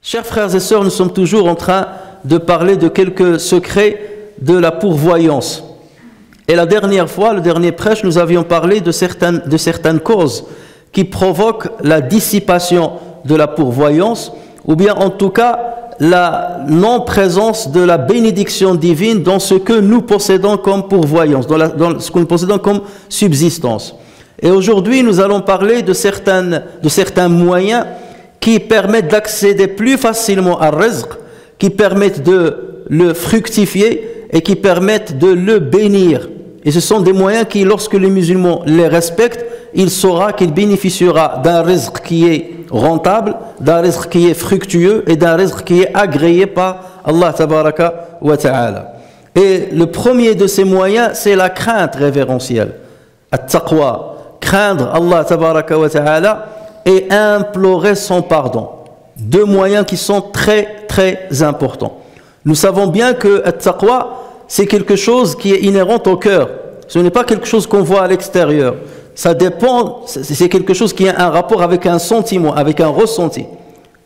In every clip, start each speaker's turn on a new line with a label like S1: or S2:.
S1: Chers frères et sœurs, nous sommes toujours en train de parler de quelques secrets de la pourvoyance. Et la dernière fois, le dernier prêche, nous avions parlé de certaines causes qui provoquent la dissipation de la pourvoyance, ou bien en tout cas la non-présence de la bénédiction divine dans ce que nous possédons comme pourvoyance, dans ce que nous possédons comme subsistance. Et aujourd'hui, nous allons parler de certains moyens qui permettent d'accéder plus facilement à rizq, qui permettent de le fructifier et qui permettent de le bénir. Et ce sont des moyens qui, lorsque les musulmans les respectent, il saura qu'il bénéficiera d'un rizq qui est rentable, d'un rizq qui est fructueux et d'un rizq qui est agréé par Allah tabaraka wa ta'ala. Et le premier de ces moyens, c'est la crainte révérentielle. At-taqwa, craindre Allah tabaraka wa ta'ala et implorer son pardon. Deux moyens qui sont très très importants. Nous savons bien que at-taqwa, c'est quelque chose qui est inhérent au cœur. Ce n'est pas quelque chose qu'on voit à l'extérieur. Ça dépend, c'est quelque chose qui a un rapport avec un sentiment, avec un ressenti.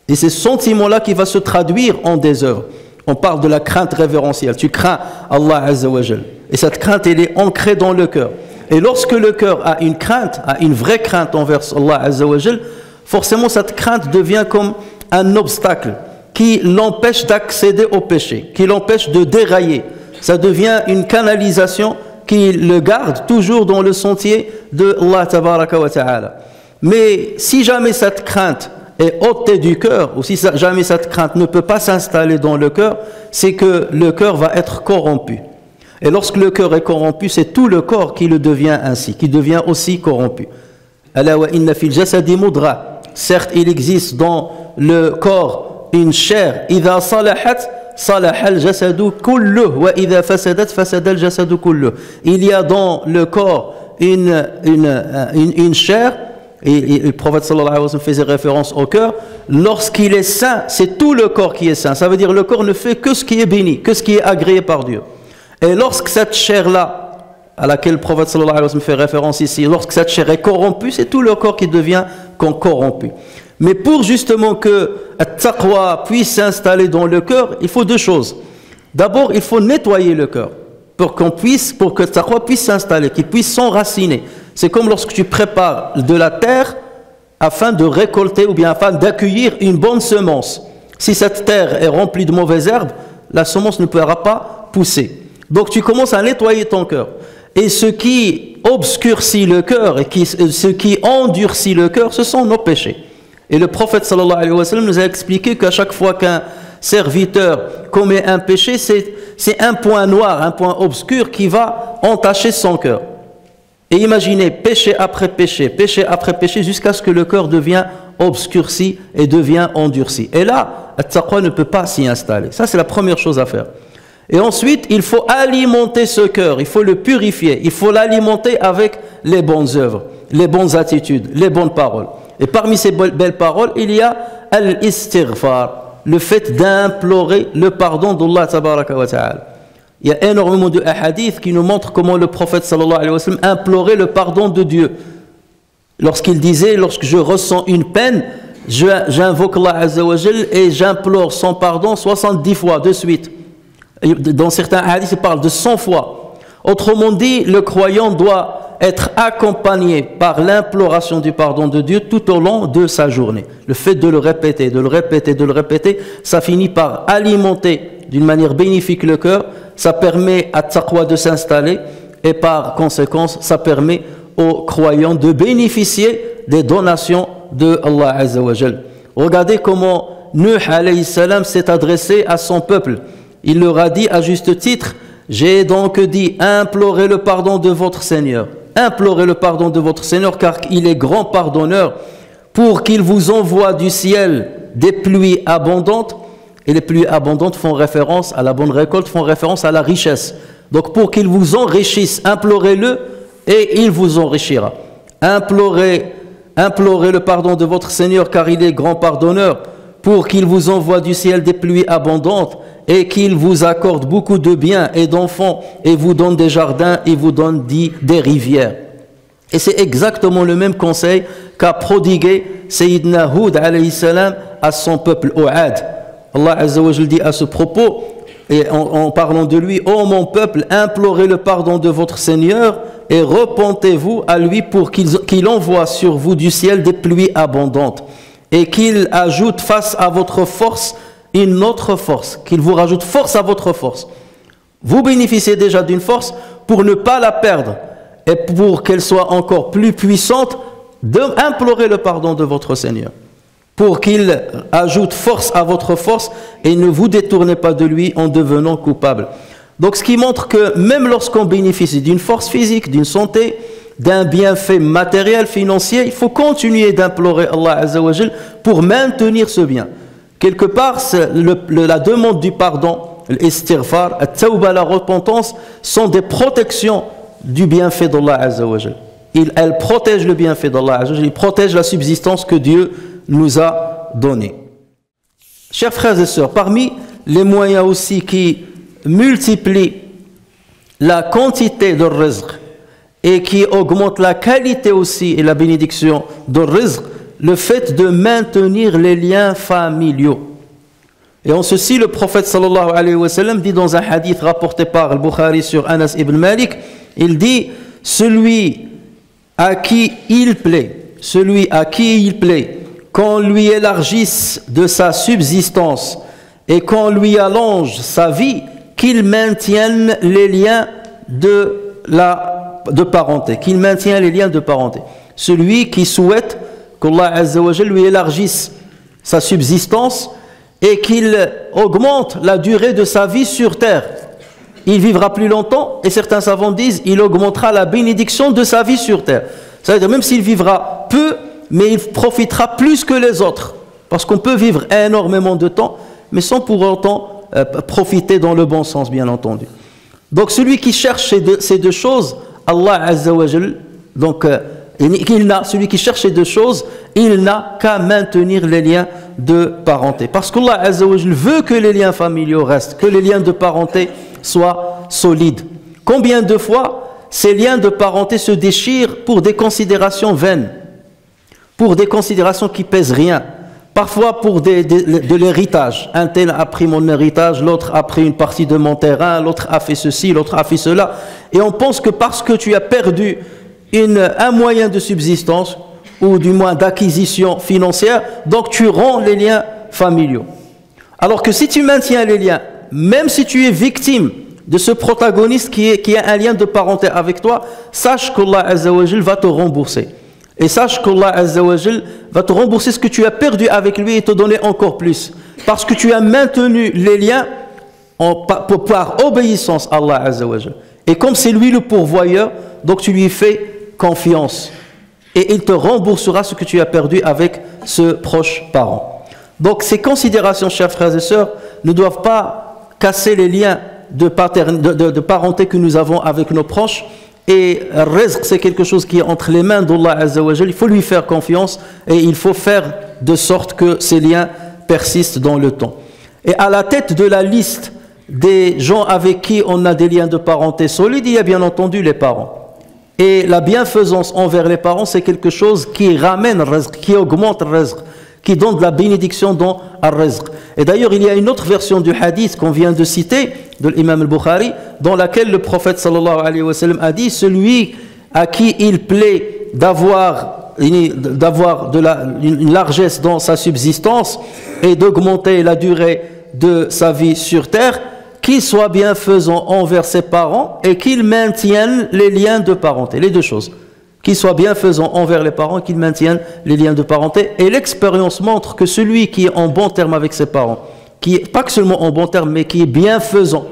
S1: Et c'est ce sentiment-là qui va se traduire en des œuvres. On parle de la crainte révérentielle. Tu crains Allah Azza wa Jal. Et cette crainte, elle est ancrée dans le cœur. Et lorsque le cœur a une crainte, a une vraie crainte envers Allah Azza wa Jal, forcément cette crainte devient comme un obstacle qui l'empêche d'accéder au péché, qui l'empêche de dérailler. Ça devient une canalisation qui le garde toujours dans le sentier de Allah tabaraka wa ta'ala. Mais si jamais cette crainte est ôtée du cœur, ou si jamais cette crainte ne peut pas s'installer dans le cœur, c'est que le cœur va être corrompu. Et lorsque le cœur est corrompu, c'est tout le corps qui le devient ainsi, qui devient aussi corrompu. Ala wa inna fil jasadi mudra. Certes, il existe dans le corps une chair. Idha salahat, salaha al-jasadu kulluh. Wa idha fasadat, fasada al-jasadu kulluh. Il y a dans le corps une chair, et le prophète sallallahu alayhi wa sallam faisait référence au cœur. Lorsqu'il est saint, c'est tout le corps qui est saint. Ça veut dire le corps ne fait que ce qui est béni, que ce qui est agréé par Dieu. Et lorsque cette chair-là, à laquelle le prophète sallallahu alayhi wa sallam fait référence ici, lorsque cette chair est corrompue, c'est tout le corps qui devient corrompu. Mais pour justement que at-taqwa puisse s'installer dans le cœur, il faut deux choses. D'abord, il faut nettoyer le cœur pour que at-taqwa puisse s'installer, qu'il puisse s'enraciner. C'est comme lorsque tu prépares de la terre afin de récolter ou bien afin d'accueillir une bonne semence. Si cette terre est remplie de mauvaises herbes, la semence ne pourra pas pousser. Donc tu commences à nettoyer ton cœur. Et ce qui obscurcit le cœur et ce qui endurcit le cœur, ce sont nos péchés. Et le prophète sallallahu alayhi wa sallam nous a expliqué qu'à chaque fois qu'un serviteur commet un péché, c'est un point noir, un point obscur qui va entacher son cœur. Et imaginez, péché après péché, jusqu'à ce que le cœur devienne obscurci et devient endurci. Et là, at-taqwa ne peut pas s'y installer. Ça, c'est la première chose à faire. Et ensuite, il faut alimenter ce cœur, il faut le purifier, il faut l'alimenter avec les bonnes œuvres, les bonnes attitudes, les bonnes paroles. Et parmi ces belles paroles, il y a al-istighfar, le fait d'implorer le pardon d'Allah tabaraka wa ta'ala. Il y a énormément de hadiths qui nous montrent comment le prophète sallallahu alayhi wa sallam implorait le pardon de Dieu. Lorsqu'il disait, lorsque je ressens une peine, j'invoque Allah azza wa jal et j'implore son pardon 70 fois de suite. Dans certains hadiths, il parle de 100 fois. Autrement dit, le croyant doit être accompagné par l'imploration du pardon de Dieu tout au long de sa journée. Le fait de le répéter, ça finit par alimenter d'une manière bénéfique le cœur, ça permet à taqwa de s'installer et par conséquence, ça permet aux croyants de bénéficier des donations de Allah Azza wa Jal. Regardez comment Nuh alayhi salam s'est adressé à son peuple. Il leur a dit à juste titre, j'ai donc dit, implorez le pardon de votre Seigneur. Implorez le pardon de votre Seigneur car il est grand pardonneur. pour qu'il vous envoie du ciel des pluies abondantes, et les pluies abondantes font référence à la bonne récolte, font référence à la richesse. Donc pour qu'il vous enrichisse, implorez-le et il vous enrichira. Implorez le pardon de votre Seigneur car il est grand pardonneur, pour qu'il vous envoie du ciel des pluies abondantes et qu'il vous accorde beaucoup de biens et d'enfants et vous donne des jardins et vous donne des rivières. Et c'est exactement le même conseil qu'a prodigué Sayyidina Hud alayhi salam à son peuple Ouad. Allah Azza wa Jal dit à ce propos, et en parlant de lui, ô mon peuple, implorez le pardon de votre Seigneur et repentez-vous à lui pour qu'il envoie sur vous du ciel des pluies abondantes et qu'il ajoute face à votre force une autre force, qu'il vous rajoute force à votre force. Vous bénéficiez déjà d'une force, pour ne pas la perdre et pour qu'elle soit encore plus puissante, implorer le pardon de votre Seigneur, pour qu'il ajoute force à votre force et ne vous détournez pas de lui en devenant coupable. Donc ce qui montre que même lorsqu'on bénéficie d'une force physique, d'une santé, d'un bienfait matériel, financier, il faut continuer d'implorer Allah Azza wa Jal pour maintenir ce bien. Quelque part, la demande du pardon, l'istighfar, at-tawba, la repentance, sont des protections du bienfait d'Allah Azza wa Jal. Elle protège le bienfait d'Allah Azza wa Jal, il protège la subsistance que Dieu nous a donnée. Chers frères et sœurs, parmi les moyens aussi qui multiplient la quantité de rizq et qui augmentent la qualité aussi et la bénédiction de rizq, le fait de maintenir les liens familiaux. Et en ceci, le prophète sallallahu alayhi wa sallam dit dans un hadith rapporté par Al-Bukhari sur Anas ibn Malik, il dit, celui à qui il plaît, qu'on lui élargisse de sa subsistance et qu'on lui allonge sa vie, qu'il maintienne les liens de parenté, Celui qui souhaite qu'Allah Azza wa Jal lui élargisse sa subsistance et qu'il augmente la durée de sa vie sur terre, il vivra plus longtemps et certains savants disent il augmentera la bénédiction de sa vie sur terre. Ça veut dire même s'il vivra peu, mais il profitera plus que les autres, parce qu'on peut vivre énormément de temps mais sans pour autant profiter dans le bon sens, bien entendu. Donc celui qui cherche ces deux choses, Allah Azza wa Jal, donc celui qui cherche ces deux choses, il n'a qu'à maintenir les liens de parenté. Parce qu'Allah Azza wa Jal veut que les liens familiaux restent, que les liens de parenté soient solides. Combien de fois ces liens de parenté se déchirent pour des considérations vaines, pour des considérations qui pèsent rien, parfois pour de l'héritage. Un tel a pris mon héritage, l'autre a pris une partie de mon terrain, l'autre a fait ceci, l'autre a fait cela. Et on pense que parce que tu as perdu un moyen de subsistance, ou du moins d'acquisition financière, donc tu romps les liens familiaux. Alors que si tu maintiens les liens, même si tu es victime de ce protagoniste qui a un lien de parenté avec toi, sache qu'Allah Azza wa Jal va te rembourser. Et sache qu'Allah Azza wa Jal va te rembourser ce que tu as perdu avec lui et te donner encore plus. Parce que tu as maintenu les liens par obéissance à Allah Azza wa Jal. Et comme c'est lui le pourvoyeur, donc tu lui fais confiance. Et il te remboursera ce que tu as perdu avec ce proche parent. Donc ces considérations, chers frères et sœurs, ne doivent pas casser les liens de parenté que nous avons avec nos proches. Et rizq, c'est quelque chose qui est entre les mains d'Allah Azza wa Jal. Il faut lui faire confiance et il faut faire de sorte que ces liens persistent dans le temps. Et à la tête de la liste des gens avec qui on a des liens de parenté solides, il y a bien entendu les parents. Et la bienfaisance envers les parents, c'est quelque chose qui ramène rizq, qui augmente rizq, qui donne de la bénédiction dans le rizq. Et d'ailleurs, il y a une autre version du hadith qu'on vient de citer, de l'imam al-Bukhari, dans laquelle le prophète sallallahu alayhi wa sallam a dit, celui à qui il plaît d'avoir une largesse dans sa subsistance et d'augmenter la durée de sa vie sur terre, qu'il soit bienfaisant envers ses parents et qu'il maintienne les liens de parenté, les deux choses. Qu'il soit bienfaisant envers les parents et qu'il maintienne les liens de parenté. Et l'expérience montre que celui qui est en bon terme avec ses parents, qui est pas que seulement en bon terme, mais qui est bienfaisant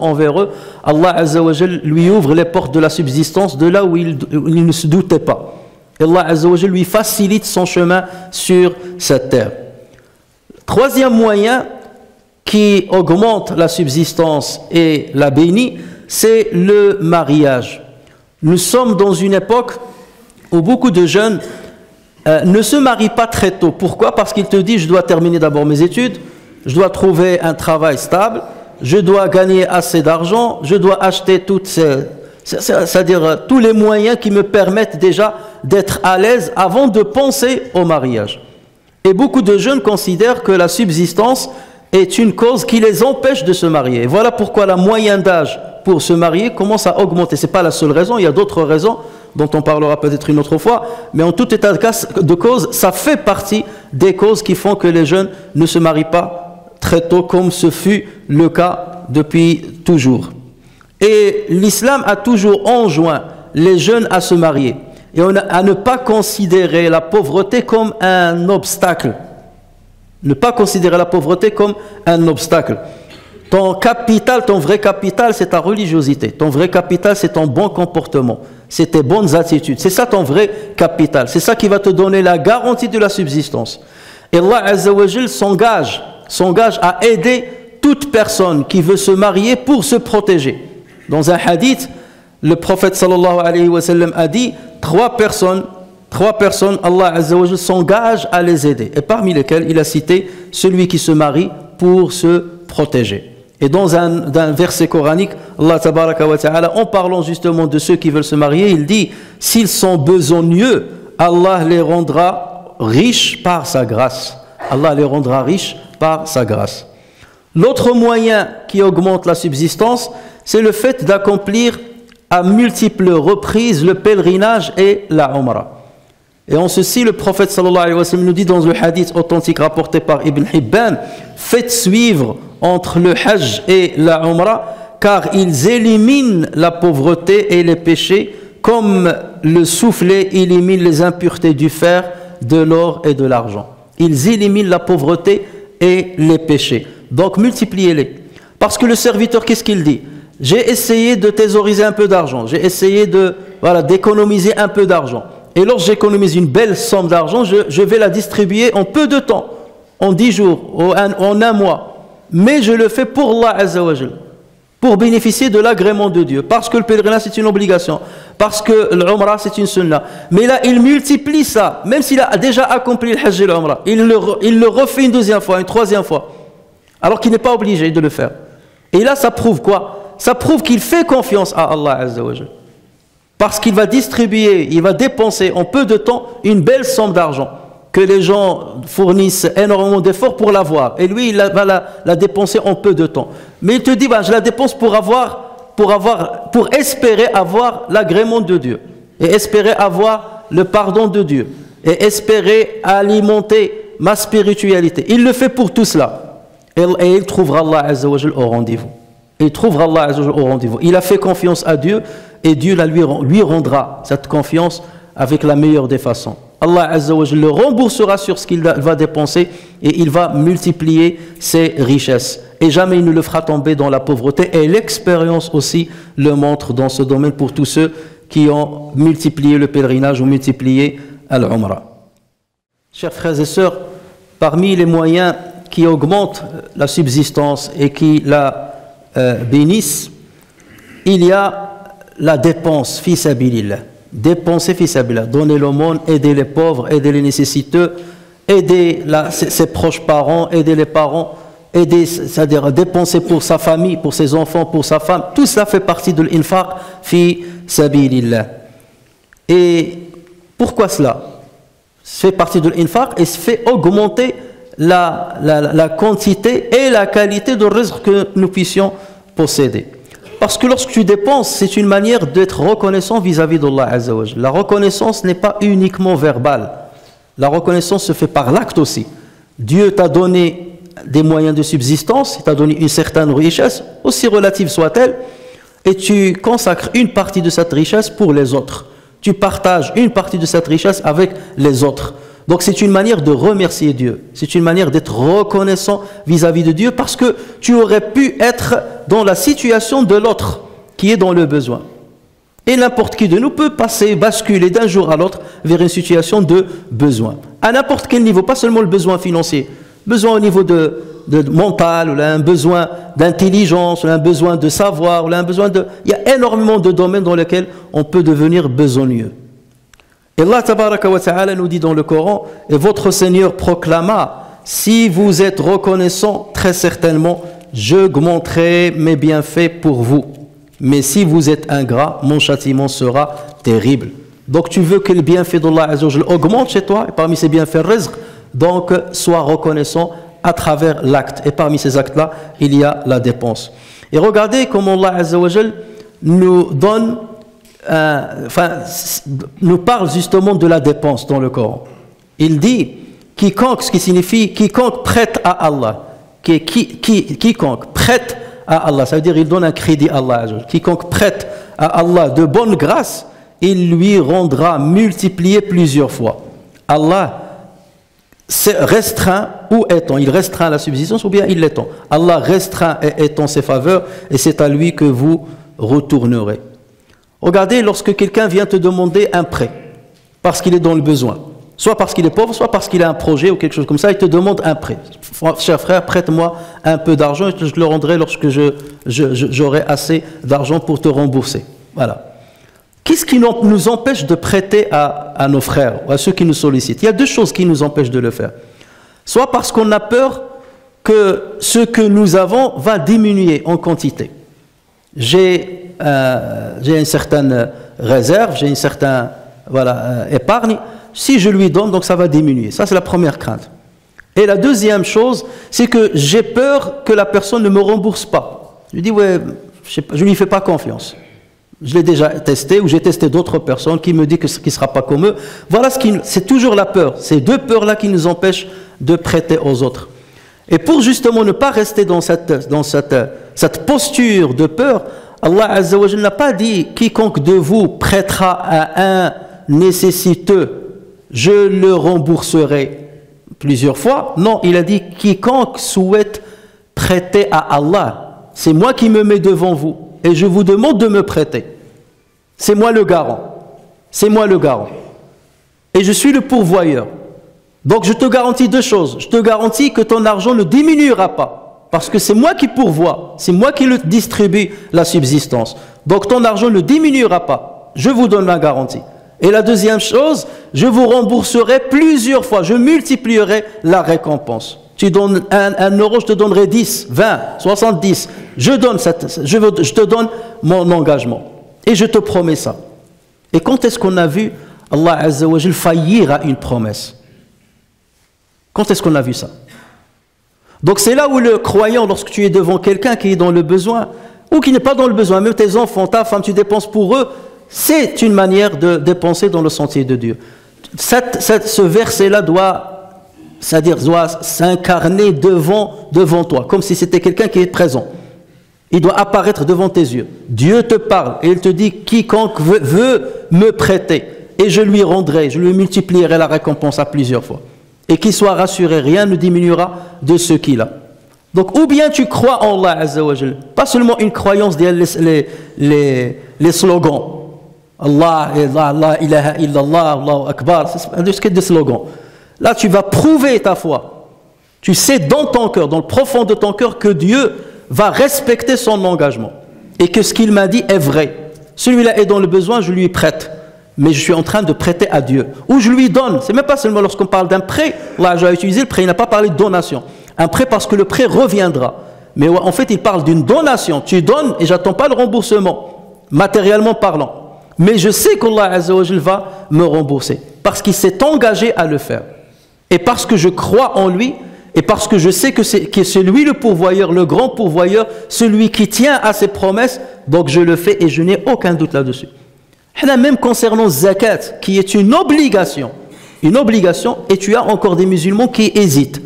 S1: envers eux, Allah Azza wa Jal lui ouvre les portes de la subsistance de là où il ne se doutait pas. Et Allah Azza wa Jal lui facilite son chemin sur cette terre. Troisième moyen qui augmente la subsistance et la bénit, c'est le mariage. Nous sommes dans une époque où beaucoup de jeunes ne se marient pas très tôt. Pourquoi? Parce qu'ils te disent, je dois terminer d'abord mes études, je dois trouver un travail stable, je dois gagner assez d'argent, je dois acheter c'est-à-dire tous les moyens qui me permettent déjà d'être à l'aise avant de penser au mariage. Et beaucoup de jeunes considèrent que la subsistance est une cause qui les empêche de se marier. Et voilà pourquoi la moyenne d'âge pour se marier commence à augmenter. Ce n'est pas la seule raison, il y a d'autres raisons dont on parlera peut-être une autre fois, mais en tout état de cause, ça fait partie des causes qui font que les jeunes ne se marient pas très tôt, comme ce fut le cas depuis toujours. Et l'islam a toujours enjoint les jeunes à se marier et à ne pas considérer la pauvreté comme un obstacle. Ne pas considérer la pauvreté comme un obstacle. Ton capital, ton vrai capital, c'est ta religiosité. Ton vrai capital, c'est ton bon comportement. C'est tes bonnes attitudes. C'est ça ton vrai capital. C'est ça qui va te donner la garantie de la subsistance. Et Allah Azza wa Jal s'engage à aider toute personne qui veut se marier pour se protéger. Dans un hadith, le prophète sallallahu alayhi wa sallam a dit, trois personnes, Allah Azza wa Jal s'engage à les aider. Et parmi lesquelles il a cité celui qui se marie pour se protéger. Et dans un verset coranique, Allah tabaraka wa ta'ala, en parlant justement de ceux qui veulent se marier, il dit, s'ils sont besogneux, Allah les rendra riches par sa grâce. Allah les rendra riches par sa grâce. L'autre moyen qui augmente la subsistance, c'est le fait d'accomplir à multiples reprises le pèlerinage et la Umrah. Et en ceci, le prophète sallallahu alayhi wa sallam nous dit dans le hadith authentique rapporté par Ibn Hibban, faites suivre entre le Hajj et la Umrah, car ils éliminent la pauvreté et les péchés, comme le soufflet élimine les impuretés du fer, de l'or et de l'argent. Ils éliminent la pauvreté et les péchés. Donc multipliez-les. Parce que le serviteur, qu'est-ce qu'il dit? J'ai essayé de thésauriser un peu d'argent, j'ai essayé d'économiser un peu d'argent. Et lorsque j'économise une belle somme d'argent, je vais la distribuer en peu de temps, en 10 jours, en un mois. Mais je le fais pour Allah Azza wa Jal, pour bénéficier de l'agrément de Dieu. Parce que le pèlerinage c'est une obligation, parce que l'Umrah c'est une sunna. Mais là, il multiplie ça, même s'il a déjà accompli le Hajj et l'Umrah. Il le refait une deuxième fois, une troisième fois, alors qu'il n'est pas obligé de le faire. Et là, ça prouve quoi? Ça prouve qu'il fait confiance à Allah Azza wa Jal. Parce qu'il va distribuer, il va dépenser en peu de temps une belle somme d'argent que les gens fournissent énormément d'efforts pour l'avoir. Et lui, il va la dépenser en peu de temps. Mais il te dit, je la dépense pour espérer avoir l'agrément de Dieu. Et espérer avoir le pardon de Dieu. Et espérer alimenter ma spiritualité. Il le fait pour tout cela. Et il trouvera Allah Azza wa Jal au rendez-vous. Il trouvera Allah Azza wa Jal au rendez-vous. Il a fait confiance à Dieu. Et Dieu lui rendra cette confiance avec la meilleure des façons. Allah Azza wa Jalla le remboursera sur ce qu'il va dépenser et il va multiplier ses richesses. Et jamais il ne le fera tomber dans la pauvreté. Et l'expérience aussi le montre dans ce domaine pour tous ceux qui ont multiplié le pèlerinage ou multiplié l'Umrah. Chers frères et sœurs, parmi les moyens qui augmentent la subsistance et qui la bénissent, il y a la dépense, fi sabilillah. Dépenser fi sabilillah, donner l'aumône, aider les pauvres, aider les nécessiteux, aider ses proches parents, aider les parents, c'est-à-dire dépenser pour sa famille, pour ses enfants, pour sa femme. Tout cela fait partie de l'infaq fi sabilillah. Et pourquoi cela? Ça fait partie de l'infaq et ça fait augmenter la quantité et la qualité de rizq que nous puissions posséder. Parce que lorsque tu dépenses, c'est une manière d'être reconnaissant vis-à-vis d'Allah Azza wa Jalla. La reconnaissance n'est pas uniquement verbale. La reconnaissance se fait par l'acte aussi. Dieu t'a donné des moyens de subsistance, il t'a donné une certaine richesse, aussi relative soit-elle, et tu consacres une partie de cette richesse pour les autres. Tu partages une partie de cette richesse avec les autres. Donc c'est une manière de remercier Dieu. C'est une manière d'être reconnaissant vis-à-vis de Dieu parce que tu aurais pu être dans la situation de l'autre qui est dans le besoin. Et n'importe qui de nous peut basculer d'un jour à l'autre vers une situation de besoin. À n'importe quel niveau, pas seulement le besoin financier, besoin au niveau de mental, ou un besoin d'intelligence, ou un besoin de savoir, ou un besoin de... Il y a énormément de domaines dans lesquels on peut devenir besogneux. Et Allah tabaraka wa ta'ala nous dit dans le Coran, et votre Seigneur proclama, si vous êtes reconnaissant, très certainement, j'augmenterai mes bienfaits pour vous. Mais si vous êtes ingrat, mon châtiment sera terrible. Donc tu veux que le bienfait d'Allah Azza wa Jalla augmente chez toi, et parmi ces bienfaits rizq, donc sois reconnaissant à travers l'acte. Et parmi ces actes-là, il y a la dépense. Et regardez comment Allah Azza wa Jalla nous donne, nous parle justement de la dépense dans le Coran. Il dit, quiconque, ce qui signifie quiconque prête à Allah, quiconque prête à Allah, ça veut dire il donne un crédit à Allah. Quiconque prête à Allah de bonne grâce, il lui rendra multiplié plusieurs fois. Allah restreint ou étend, il restreint la subsistance ou bien il l'étend. Allah restreint et étend ses faveurs et c'est à lui que vous retournerez. Regardez, lorsque quelqu'un vient te demander un prêt, parce qu'il est dans le besoin, soit parce qu'il est pauvre, soit parce qu'il a un projet ou quelque chose comme ça, il te demande un prêt. Cher frère, prête-moi un peu d'argent et je le rendrai lorsque j'aurai assez d'argent pour te rembourser. Voilà. Qu'est-ce qui nous empêche de prêter à nos frères ou à ceux qui nous sollicitent? Il y a deux choses qui nous empêchent de le faire. Soit parce qu'on a peur que ce que nous avons va diminuer en quantité. J'ai une certaine réserve, j'ai une certaine épargne. Si je lui donne, donc ça va diminuer. Ça, c'est la première crainte. Et la deuxième chose, c'est que j'ai peur que la personne ne me rembourse pas. Je lui dis, ouais, je ne lui fais pas confiance. Je l'ai déjà testé, ou j'ai testé d'autres personnes qui me disent qu'il ne sera pas comme eux. Voilà, c'est toujours la peur. Ces deux peurs-là qui nous empêchent de prêter aux autres. Et pour justement ne pas rester dans cette posture de peur, Allah Azza wa Jalla n'a pas dit « Quiconque de vous prêtera à un nécessiteux, je le rembourserai plusieurs fois. » Non, il a dit « Quiconque souhaite prêter à Allah, c'est moi qui me mets devant vous et je vous demande de me prêter. C'est moi le garant. C'est moi le garant. Et je suis le pourvoyeur. Donc je te garantis deux choses. Je te garantis que ton argent ne diminuera pas. Parce que c'est moi qui pourvois, c'est moi qui le distribue la subsistance. Donc ton argent ne diminuera pas. Je vous donne la garantie. Et la deuxième chose, je vous rembourserai plusieurs fois. Je multiplierai la récompense. Tu donnes 1 euro, je te donnerai 10, 20, 70. Je te donne mon engagement. Et je te promets ça. Et quand est-ce qu'on a vu Allah Azza wa Jal faillir à une promesse? Quand est-ce qu'on a vu ça? Donc c'est là où le croyant, lorsque tu es devant quelqu'un qui est dans le besoin, ou qui n'est pas dans le besoin, même tes enfants, ta femme, tu dépenses pour eux, c'est une manière de dépenser dans le sentier de Dieu. Ce verset-là doit s'incarner devant toi, comme si c'était quelqu'un qui est présent. Il doit apparaître devant tes yeux. Dieu te parle et il te dit, quiconque veut me prêter, et je lui rendrai, je lui multiplierai la récompense à plusieurs fois. Et qu'il soit rassuré, rien ne diminuera de ce qu'il a. Donc, ou bien tu crois en Allah Azza wa Jal, pas seulement une croyance les slogans. Allah, Allah, ilaha illallah, Allahu Akbar, c'est des slogans. Là, tu vas prouver ta foi. Tu sais dans ton cœur, dans le profond de ton cœur, que Dieu va respecter son engagement. Et que ce qu'il m'a dit est vrai. Celui-là est dans le besoin, je lui prête. Mais je suis en train de prêter à Dieu. Ou je lui donne. C'est même pas seulement lorsqu'on parle d'un prêt. Là, j'ai utilisé le prêt, il n'a pas parlé de donation. Un prêt parce que le prêt reviendra. Mais en fait, il parle d'une donation. Tu donnes et j'attends pas le remboursement, matériellement parlant. Mais je sais qu'Allah Azza wa Jal va me rembourser. Parce qu'il s'est engagé à le faire. Et parce que je crois en lui, et parce que je sais que c'est lui le pourvoyeur, le grand pourvoyeur, celui qui tient à ses promesses, donc je le fais et je n'ai aucun doute là-dessus. Même concernant zakat, qui est une obligation, et tu as encore des musulmans qui hésitent,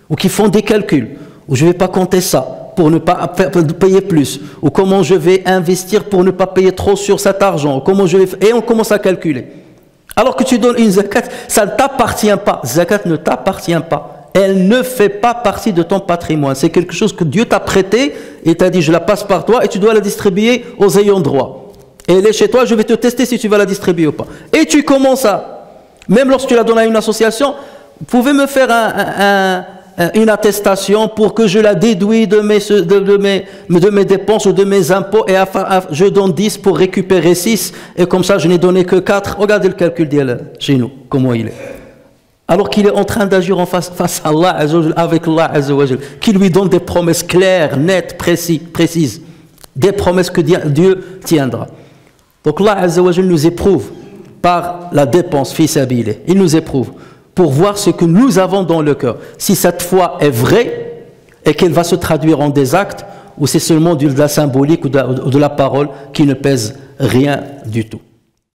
S1: ou qui font des calculs, ou je ne vais pas compter ça pour ne pas payer plus, ou comment je vais investir pour ne pas payer trop sur cet argent, et on commence à calculer. Alors que tu donnes une zakat, ça ne t'appartient pas. Zakat ne t'appartient pas. Elle ne fait pas partie de ton patrimoine. C'est quelque chose que Dieu t'a prêté et t'a dit je la passe par toi et tu dois la distribuer aux ayants droit. et elle est chez toi, je vais te tester si tu vas la distribuer ou pas. Et tu commences à, même lorsque tu la donnes à une association, vous pouvez me faire une attestation pour que je la déduise de mes dépenses ou de mes impôts, et je donne 10 pour récupérer 6, et comme ça je n'ai donné que 4. Regardez le calcul chez nous, comment il est. Alors qu'il est en train d'agir face à Allah, avec Allah, qui lui donne des promesses claires, nettes, précises, des promesses que Dieu tiendra. Donc Allah nous éprouve par la dépense, fi sabilillah. Il nous éprouve pour voir ce que nous avons dans le cœur. Si cette foi est vraie et qu'elle va se traduire en des actes, ou c'est seulement de la symbolique ou de la parole qui ne pèse rien du tout.